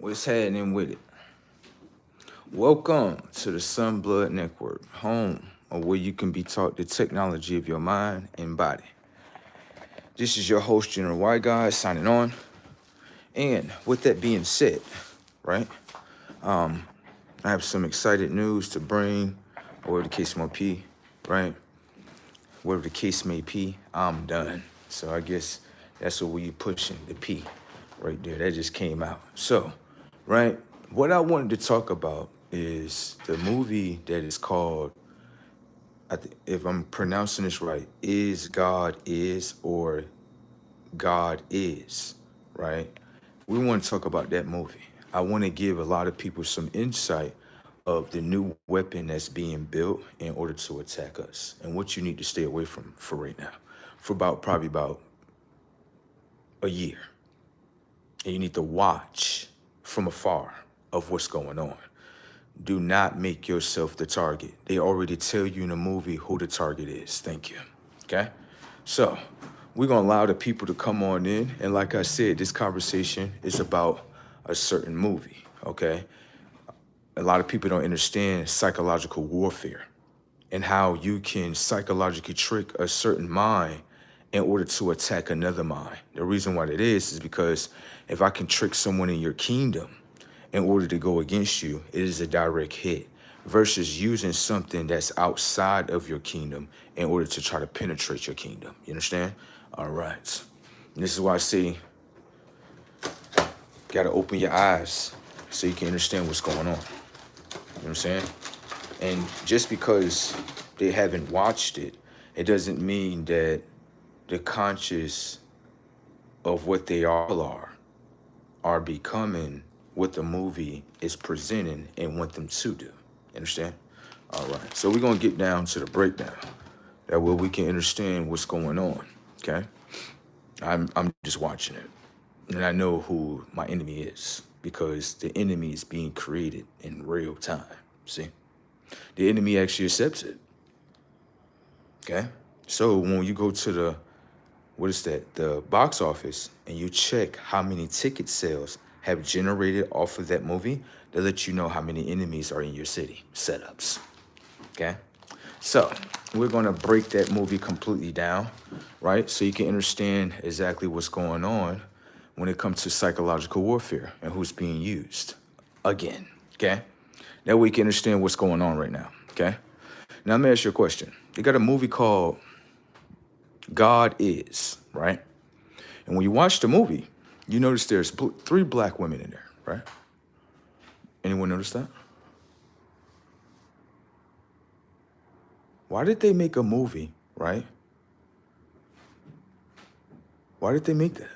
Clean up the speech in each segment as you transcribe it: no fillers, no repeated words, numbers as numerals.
What's happening with it? Welcome to the Sunblood Network, home of where you can be taught the technology of your mind and body. This is your host, General White Guy, signing on. And with that being said, right, I have some excited news to bring, or whatever the case may be, right? Whatever the case may be, I'm done. So I guess that's what we pushing, the P right there. That just came out. So, right, what I wanted to talk about is the movie that is called, if I'm pronouncing this right, Is God Is or God Is, right? We want to talk about that movie. I want to give a lot of people some insight of the new weapon that's being built in order to attack us and what you need to stay away from for right now, for probably about a year. And you need to watch from afar of what's going on. Do not make yourself the target. They already tell you in the movie who the target is. Thank you. Okay? So we're going to allow the people to come on in. And like I said, this conversation is about a certain movie. Okay? A lot of people don't understand psychological warfare and how you can psychologically trick a certain mind in order to attack another mind. The reason why that is because if I can trick someone in your kingdom in order to go against you, it is a direct hit versus using something that's outside of your kingdom in order to try to penetrate your kingdom. You understand? All right. And this is why I say, got to open your eyes so you can understand what's going on. You know what I'm saying? And just because they haven't watched it, it doesn't mean that the conscious of what they all are becoming what the movie is presenting and want them to do. You understand? All right. So we're going to get down to the breakdown. That way we can understand what's going on. Okay? I'm just watching it. And I know who my enemy is because the enemy is being created in real time. See? The enemy actually accepts it. Okay? So when you go to the box office, and you check how many ticket sales have generated off of that movie, they let you know how many enemies are in your city, setups. Okay? So we're gonna break that movie completely down, right? So you can understand exactly what's going on when it comes to psychological warfare and who's being used again. Okay? That way you can understand what's going on right now. Okay? Now let me ask you a question. They got a movie called God Is, right? And when you watch the movie, you notice there's three black women in there, right? Anyone notice that? Why did they make a movie, right? Why did they make that?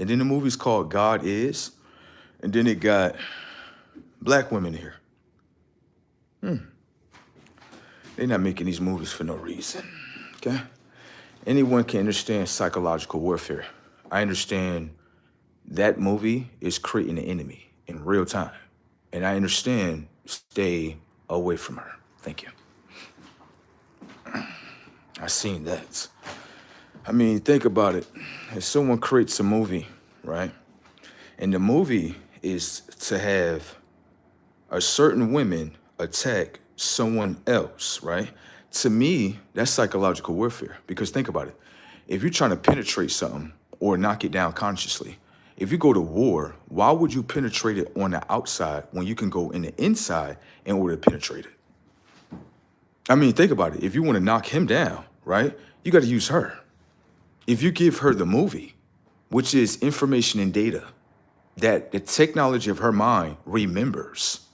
And then the movie's called God Is, and then it got black women here. They're not making these movies for no reason, okay? Anyone can understand psychological warfare. I understand that movie is creating an enemy in real time. And I understand stay away from her. Thank you. I seen that. I mean, think about it. If someone creates a movie, right? And the movie is to have a certain woman attack someone else, right? To me, that's psychological warfare. Because think about it. If you're trying to penetrate something or knock it down consciously, if you go to war, why would you penetrate it on the outside when you can go in the inside in order to penetrate it? I mean, think about it. If you want to knock him down, right, you got to use her. If you give her the movie, which is information and data that the technology of her mind remembers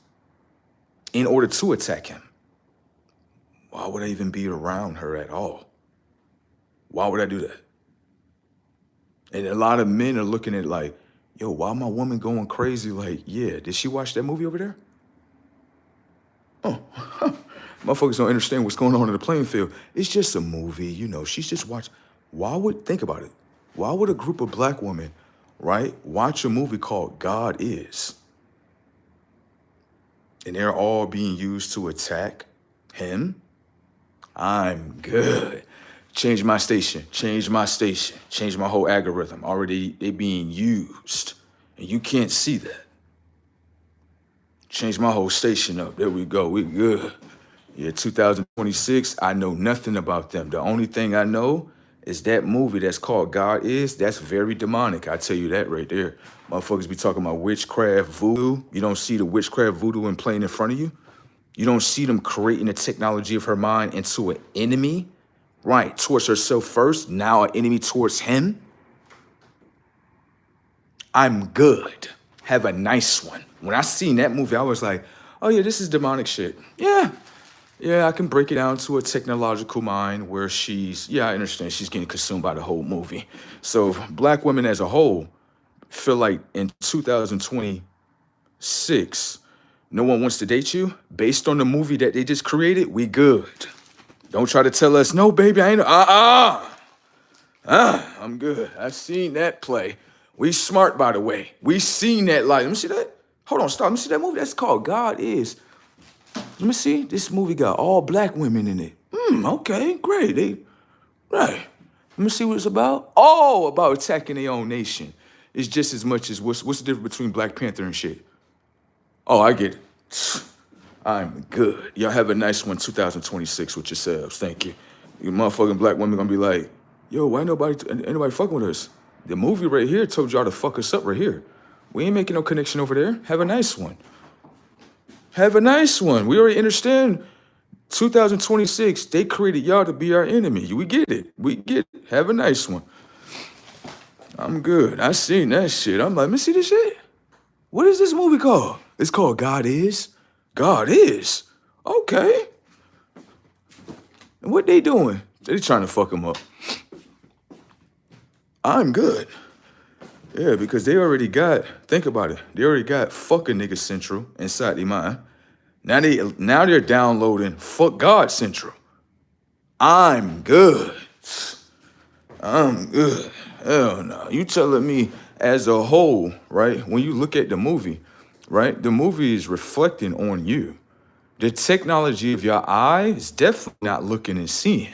in order to attack him, why would I even be around her at all? Why would I do that? And a lot of men are looking at it like, yo, why my woman going crazy? Like, yeah, did she watch that movie over there? Oh, motherfuckers don't understand what's going on in the playing field. It's just a movie, you know, she's just watching. Think about it. Why would a group of black women, right, watch a movie called God Is? And they're all being used to attack him? I'm good. Change my station, change my whole algorithm. Already they being used And you can't see that. Change my whole station up. There we go. We good. Yeah, 2026, I know nothing about them. The only thing I know is that movie that's called God Is, that's very demonic. I tell you that right there. Motherfuckers be talking about witchcraft, voodoo. You don't see the witchcraft, voodoo and playing in front of you. You don't see them creating the technology of her mind into an enemy, right? Towards herself first, now an enemy towards him. I'm good. Have a nice one. When I seen that movie, I was like, oh yeah, this is demonic shit. Yeah, I can break it down to a technological mind where I understand she's getting consumed by the whole movie. So black women as a whole feel like in 2026, no one wants to date you based on the movie that they just created. We good. Don't try to tell us, no, baby, I ain't, I'm good. I seen that play. We smart, by the way. We seen that light. Let me see that. Hold on, stop. Let me see that movie. That's called God Is. Let me see. This movie got all black women in it. Okay, great. Right. Let me see what it's about. Oh, about attacking their own nation. It's just as much as what's the difference between Black Panther and shit? Oh, I get it. I'm good. Y'all have a nice one, 2026 with yourselves. Thank you. You motherfucking black women gonna be like, yo, why ain't nobody fucking with us? The movie right here told y'all to fuck us up right here. We ain't making no connection over there. Have a nice one. Have a nice one. We already understand 2026, they created y'all to be our enemy. We get it. We get it. Have a nice one. I'm good. I seen that shit. I'm like, let me see this shit. What is this movie called? It's called God Is. God Is. Okay. And what they doing? They trying to fuck him up. I'm good. Yeah, because they already got, think about it, they already got fucking nigga central inside their mind. Now they're downloading fuck God central. I'm good. I'm good. Hell no. You telling me as a whole, right? When you look at the movie, right? The movie is reflecting on you. The technology of your eye is definitely not looking and seeing.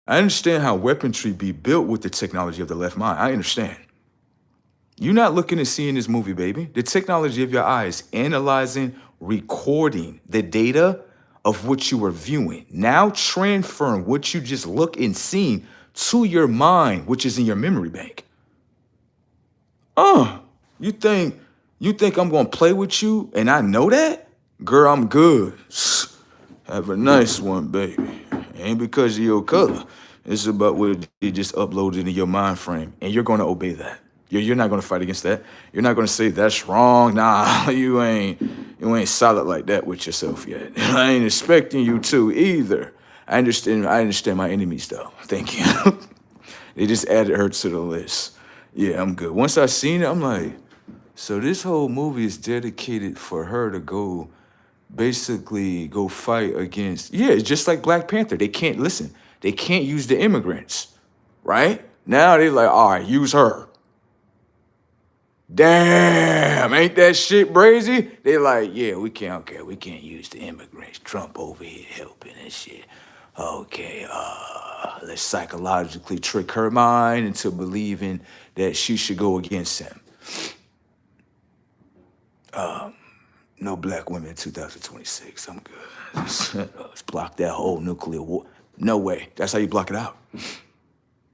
I understand how weaponry be built with the technology of the left mind. I understand. You're not looking and seeing this movie, baby. The technology of your eyes, analyzing, recording the data of what you are viewing. Now transferring what you just look and seen to your mind, which is in your memory bank. You think I'm gonna play with you and I know that? Girl, I'm good. Have a nice one, baby. Ain't because of your color. It's about what you just uploaded into your mind frame, and you're gonna obey that. You're not gonna fight against that. You're not gonna say that's wrong. Nah, you ain't solid like that with yourself yet. I ain't expecting you to either. I understand my enemies though. Thank you. They just added her to the list. Yeah, I'm good. Once I seen it, I'm like, so this whole movie is dedicated for her to basically go fight against, yeah, it's just like Black Panther. They can't use the immigrants, right? Now they like, all right, use her. Damn, ain't that shit brazy? They like, yeah, we can't use the immigrants. Trump over here helping and shit. Okay, let's psychologically trick her mind into believing that she should go against him. No black women in 2026. I'm good. Let's block that whole nuclear war. No way. That's how you block it out.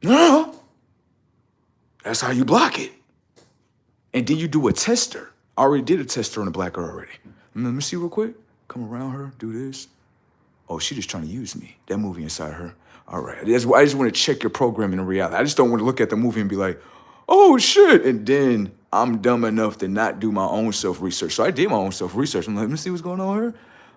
No. That's how you block it. And then you do a tester. I already did a tester on a black girl already. Let me see real quick. Come around her, do this. Oh, she just trying to use me. That movie inside her. All right. I just want to check your programming in reality. I just don't want to look at the movie and be like, oh shit. And then I'm dumb enough to not do my own self-research. So I did my own self-research. I'm like, let me see what's going on here.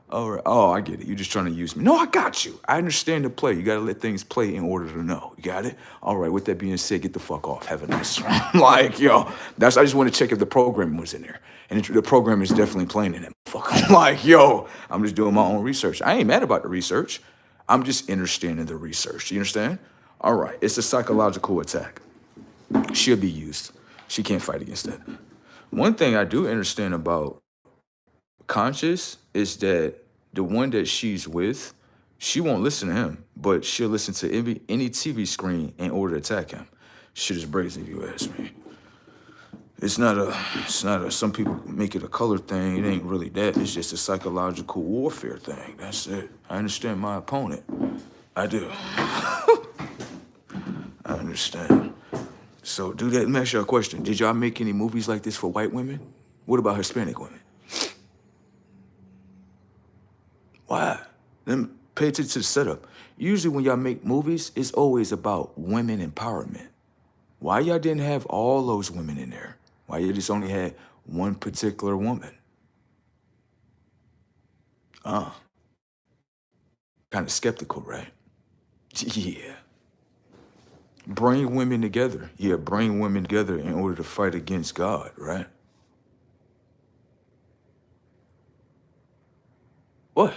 All right. Oh, I get it. You're just trying to use me. No, I got you. I understand the play. You got to let things play in order to know. You got it? All right. With that being said, get the fuck off. Have a nice one. Like, yo, I just want to check if the programming was in there. And the program is definitely playing in it. Fuck. Like, yo, I'm just doing my own research. I ain't mad about the research. I'm just interested in the research. You understand? All right. It's a psychological attack. She'll be used. She can't fight against that. One thing I do understand about Conscious is that the one that she's with, she won't listen to him, but she'll listen to any TV screen in order to attack him. Shit is brazen if you ask me. it's not a, some people make it a color thing. It ain't really that. It's just a psychological warfare thing. That's it. I understand my opponent. I do. I understand. So do that. Let me ask you a question. Did y'all make any movies like this for white women? What about Hispanic women? Why? Then pay attention to the setup. Usually when y'all make movies, it's always about women empowerment. Why y'all didn't have all those women in there? Why you just only had one particular woman? Kind of skeptical, right? Yeah. Bring women together. Yeah, bring women together in order to fight against God, right? What?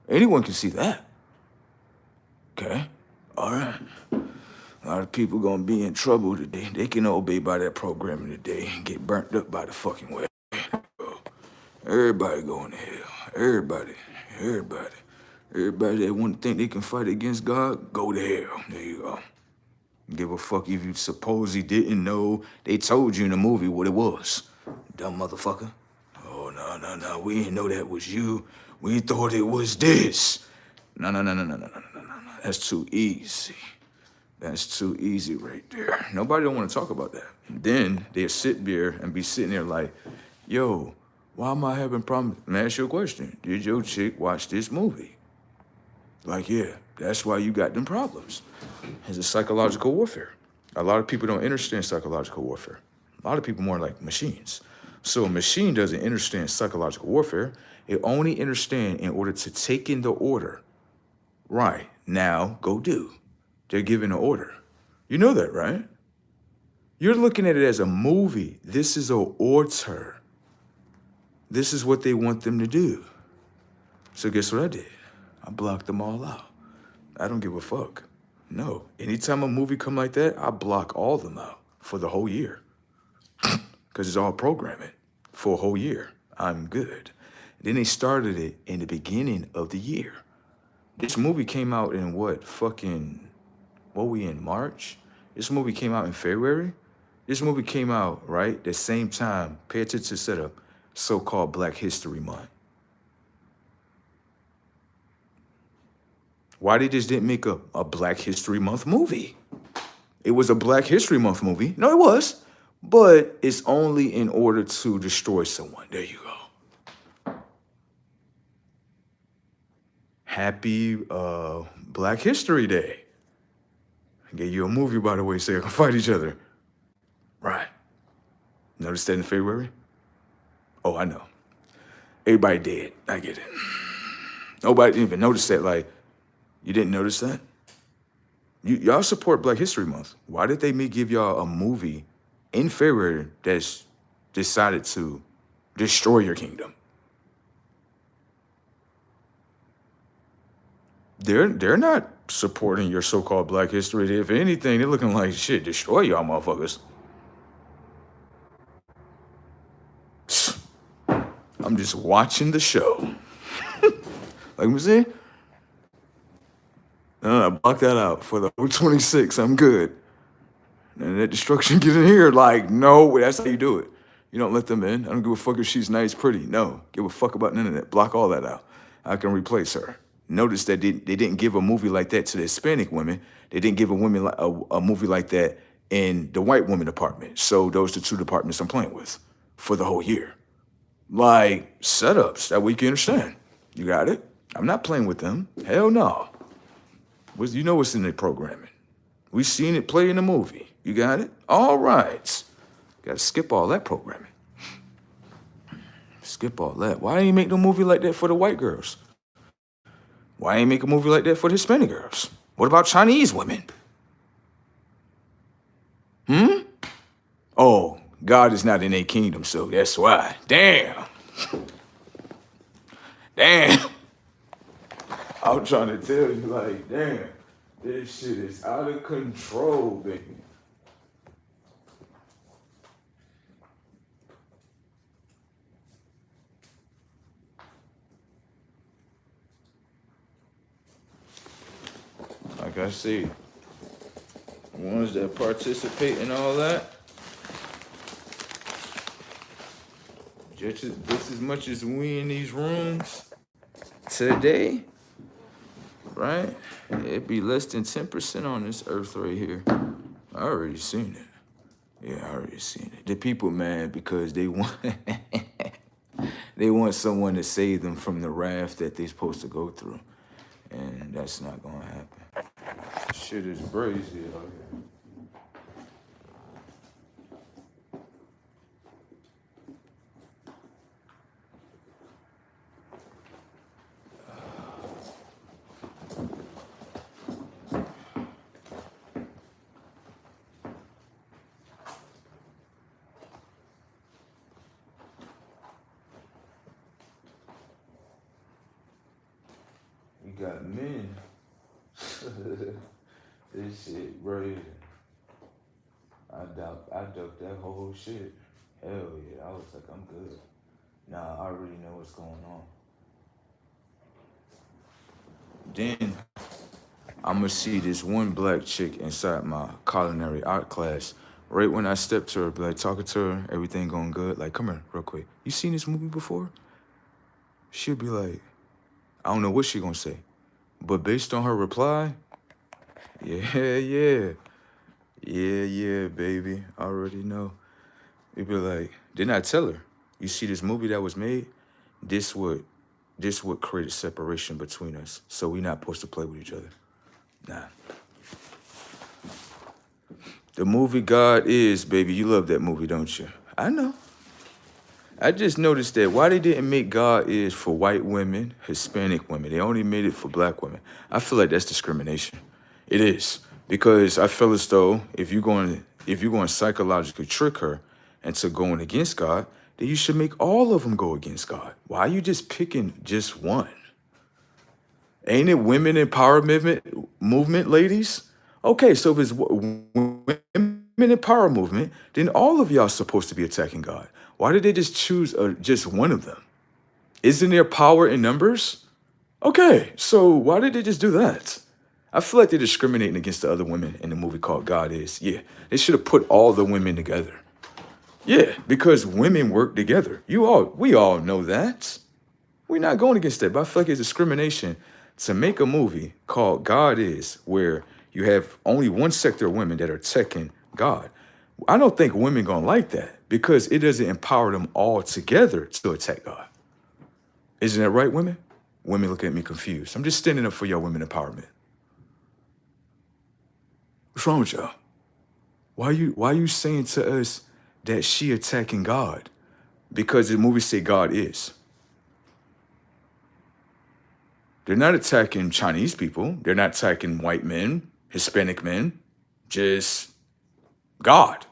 Anyone can see that. Okay. All right. A lot of people gonna be in trouble today. They can obey by that programming today and get burnt up by the fucking way. Everybody going to hell. Everybody. Everybody. Everybody that want to think they can fight against God, go to hell. There you go. Give a fuck if you suppose he didn't know. They told you in the movie what it was. Dumb motherfucker. Oh, no. We didn't know that was you. We thought it was this. No. That's too easy. That's too easy right there. Nobody don't want to talk about that. Then they'll sit there and be sitting there like, yo, why am I having problems? Let me ask you a question. Did your chick watch this movie? Like, yeah, that's why you got them problems. It's a psychological warfare. A lot of people don't understand psychological warfare. A lot of people more like machines. So a machine doesn't understand psychological warfare. It only understands in order to take in the order. Right, now go do. They're given an order. You know that, right? You're looking at it as a movie. This is an order. This is what they want them to do. So guess what I did? I blocked them all out. I don't give a fuck. No. Anytime a movie come like that, I block all of them out for the whole year. Because it's all programming for a whole year. I'm good. Then they started it in the beginning of the year. This movie came out in what we in March? This movie came out in February? This movie came out, right, the same time, pay attention to the setup, so-called Black History Month. Why they just didn't make a Black History Month movie? It was a Black History Month movie. No, it was. But it's only in order to destroy someone. There you go. Happy Black History Day. I gave you a movie, by the way, so they can fight each other. Right. Notice that in February? Oh, I know. Everybody dead. I get it. Nobody didn't even notice that. Like, you didn't notice that? Y'all support Black History Month. Why did they give y'all a movie in February that's decided to destroy your kingdom? They're not supporting your so-called Black History Day. If anything, they're looking like, shit, destroy y'all motherfuckers. I'm just watching the show. Like we see? Block that out for the 26. I'm good. And that destruction get in here. Like, no, that's how you do it. You don't let them in. I don't give a fuck if she's nice, pretty. No, give a fuck about none of that. Block all that out. I can replace her. Notice that they didn't give a movie like that to the Hispanic women. They didn't give a movie like that in the white women department. So those are the two departments I'm playing with for the whole year. Like, setups that we can understand. You got it? I'm not playing with them. Hell no. You know what's in the programming. We seen it play in the movie. You got it? All right. Got to skip all that programming. Skip all that. Why ain't you make no movie like that for the white girls? Why ain't make a movie like that for the Hispanic girls? What about Chinese women? Oh, God is not in their kingdom, so that's why. Damn. I'm trying to tell you, like, damn, this shit is out of control, baby. Like I see, ones that participate in all that, just as much as we in these rooms today, right? It'd be less than 10% on this earth right here. I already seen it. Yeah, I already seen it. The people mad because they want they want someone to save them from the wrath that they're supposed to go through. And that's not gonna happen. Shit is crazy out here. We got men. This shit crazy. I ducked that whole shit. Hell yeah. I was like, I'm good. Nah, I already know what's going on. Then I'm gonna see this one black chick inside my culinary art class. Right when I step to her, like talking to her, everything going good. Like, come here, real quick. You seen this movie before? She'll be like, I don't know what she gonna say, but based on her reply, yeah, baby. I already know. It be like, didn't I tell her? You see this movie that was made? This would create a separation between us. So we not supposed to play with each other. Nah. The movie God Is, baby. You love that movie, don't you? I know. I just noticed that why they didn't make God Is for white women, Hispanic women. They only made it for black women. I feel like that's discrimination. It is. Because I feel as though if you're going to psychologically trick her into going against God, then you should make all of them go against God. Why are you just picking just one? Ain't it women empowerment movement, ladies? Okay, so if it's women empower movement, then all of y'all supposed to be attacking God. Why did they just choose just one of them? Isn't there power in numbers? Okay, so why did they just do that? I feel like they're discriminating against the other women in the movie called God Is. Yeah, they should have put all the women together. Yeah, because women work together. We all know that. We're not going against that, but I feel like it's discrimination to make a movie called God Is, where you have only one sector of women that are attacking God. I don't think women gonna like that because it doesn't empower them all together to attack God. Isn't that right, women? Women look at me confused. I'm just standing up for your women empowerment. What's wrong with y'all? Why you saying to us that she attacking God? Because the movie say God is. They're not attacking Chinese people. They're not attacking white men, Hispanic men, just God.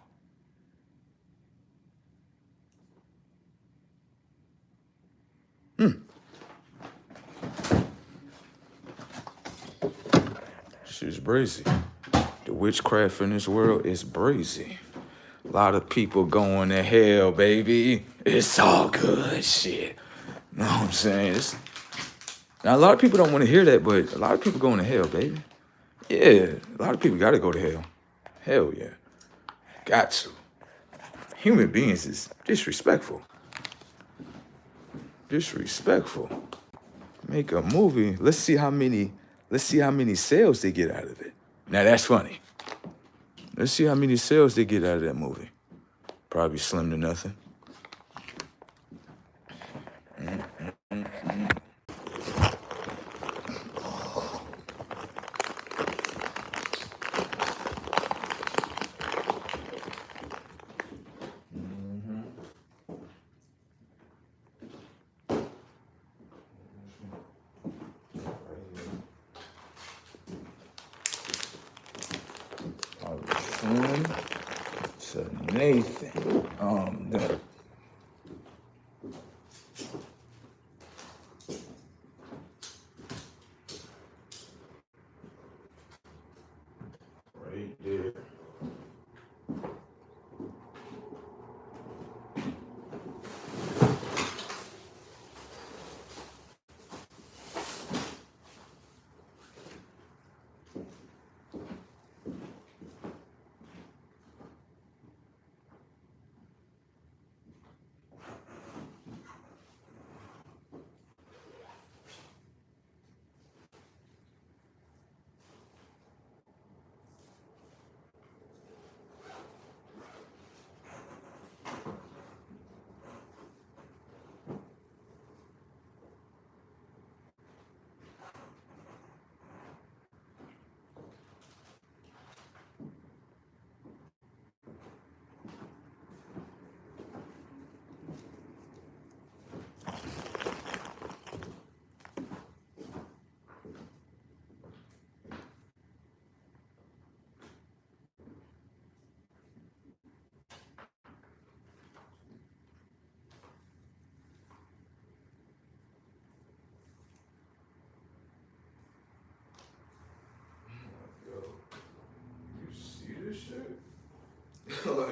She's brazy. The witchcraft in this world is brazy. A lot of people going to hell, baby. It's all good shit. Know what I'm saying? Now, a lot of people don't want to hear that, but a lot of people going to hell, baby. Yeah, a lot of people got to go to hell. Hell yeah. Got to. Human beings is disrespectful. Disrespectful. Make a movie. Let's see how many sales they get out of it. Now that's funny. Let's see how many sales they get out of that movie. Probably slim to nothing. To Nathan. That. Right there.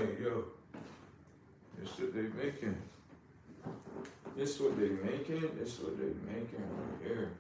Hey, yo, this what they making. This what they making. This what they making right here.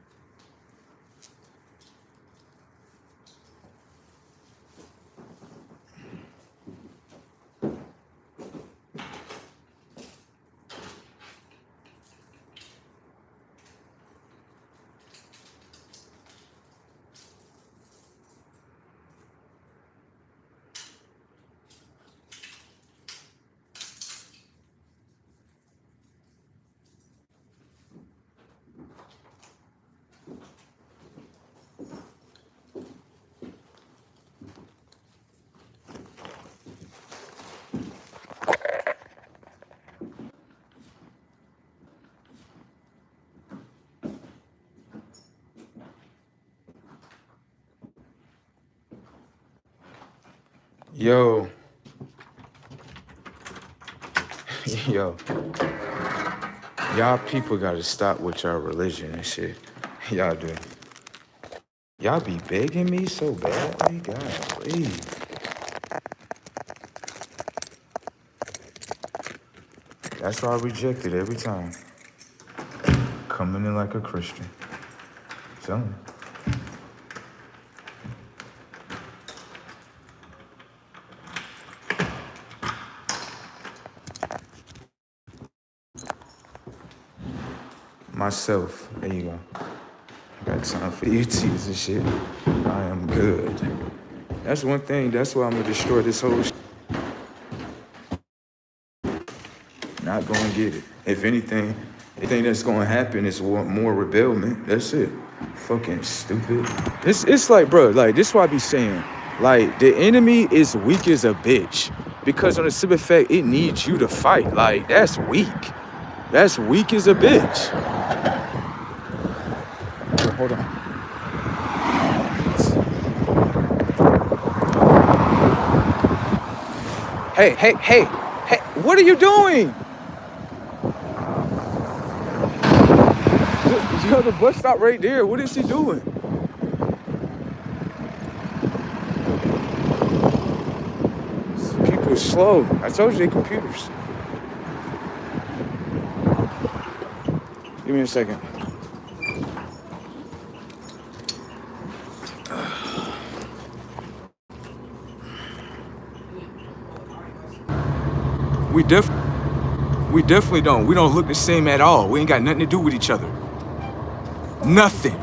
Yo, yo, y'all people gotta stop with y'all religion and shit. Y'all do. Y'all be begging me so badly, God, please. That's why I reject it every time. Coming in like a Christian. Telling you. Myself, there you go. I got time for ETs and shit. I am good. That's one thing, that's why I'm gonna destroy this whole shit. Not gonna get it. If anything that's gonna happen is more rebellion. That's it. Fucking stupid. It's like, bro, like, this is what I be saying. Like, the enemy is weak as a bitch. Because on the simple fact, it needs you to fight. Like, that's weak. That's weak as a bitch. Hold on. Hey, what are you doing? Yo, the bus stop right there. What is he doing? People are slow. I told you they computers. Give me a second. We definitely don't. We don't look the same at all. We ain't got nothing to do with each other. Nothing.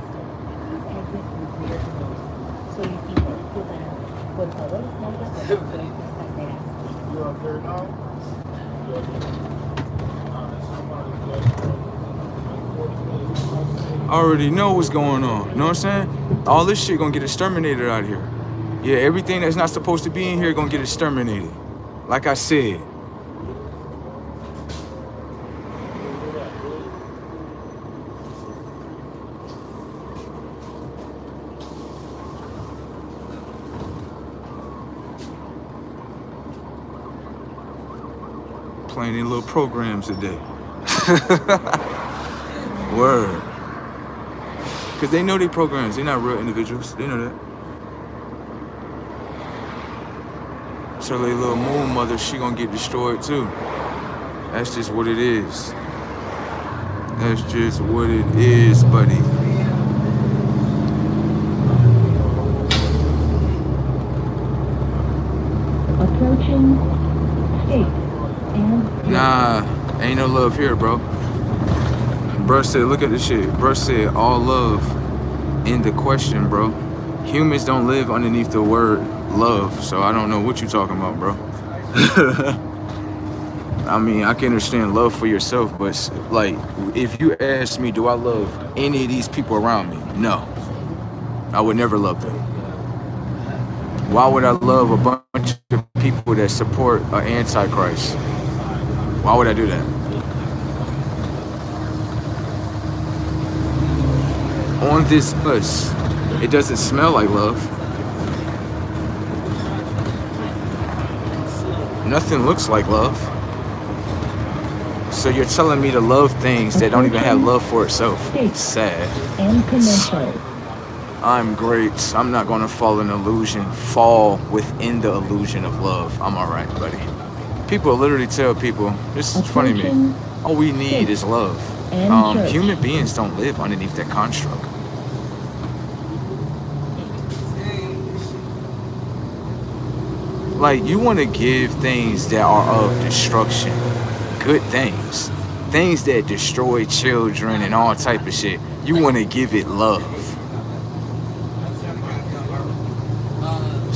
I already know what's going on. You know what I'm saying? All this shit gonna get exterminated out here. Yeah, everything that's not supposed to be in here gonna get exterminated. Like I said. Playing in little programs today. Word. Because they know they programs. They're not real individuals. They know that. So their little moon mother, she gonna get destroyed too. That's just what it is. That's just what it is, buddy. Approaching state and... Nah, ain't no love here, bro. Bruh said, look at this shit. Bruh said, all love in the question, bro. Humans don't live underneath the word love, so I don't know what you talking about, bro. I mean, I can understand love for yourself, but like, if you ask me, do I love any of these people around me? No. I would never love them. Why would I love a bunch of people that support an antichrist? Why would I do that? On this bus, it doesn't smell like love. Nothing looks like love. So you're telling me to love things that don't even have love for itself. It's sad. And commercial. I'm great. I'm not gonna fall within the illusion of love. I'm all right, buddy. People literally tell people, this is funny to me, Approaching all we need is love. and church. Human beings don't live underneath that construct. Like, you want to give things that are of destruction, good things, things that destroy children and all type of shit. You want to give it love.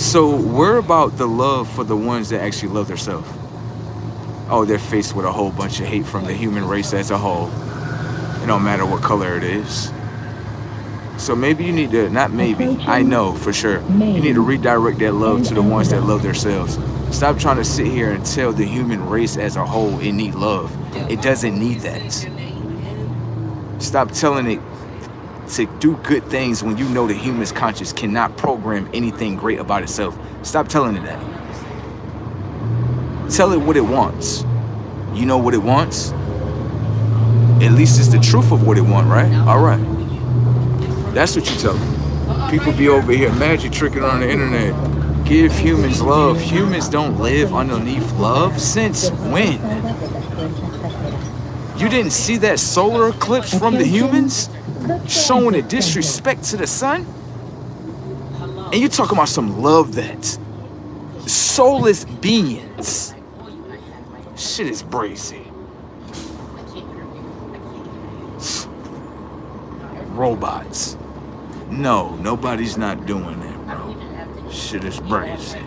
So we're about the love for the ones that actually love themselves. Oh, they're faced with a whole bunch of hate from the human race as a whole. It don't matter what color it is. So maybe you need to, not maybe, I know for sure, you need to redirect that love to the ones that love themselves. Stop trying to sit here and tell the human race as a whole it need love. It doesn't need that. Stop telling it to do good things when you know the human's conscience cannot program anything great about itself. Stop telling it that. Tell it what it wants. You know what it wants? At least it's the truth of what it wants, right? All right. That's what you tell them. People be over here magic tricking on the internet. Give humans love. Humans don't live underneath love. Since when? You didn't see that solar eclipse from the humans? Showing a disrespect to the sun? And you talking about some love that? Soulless beings. Shit is brazy. Robots. No, nobody's not doing that, bro. Shit is brazy.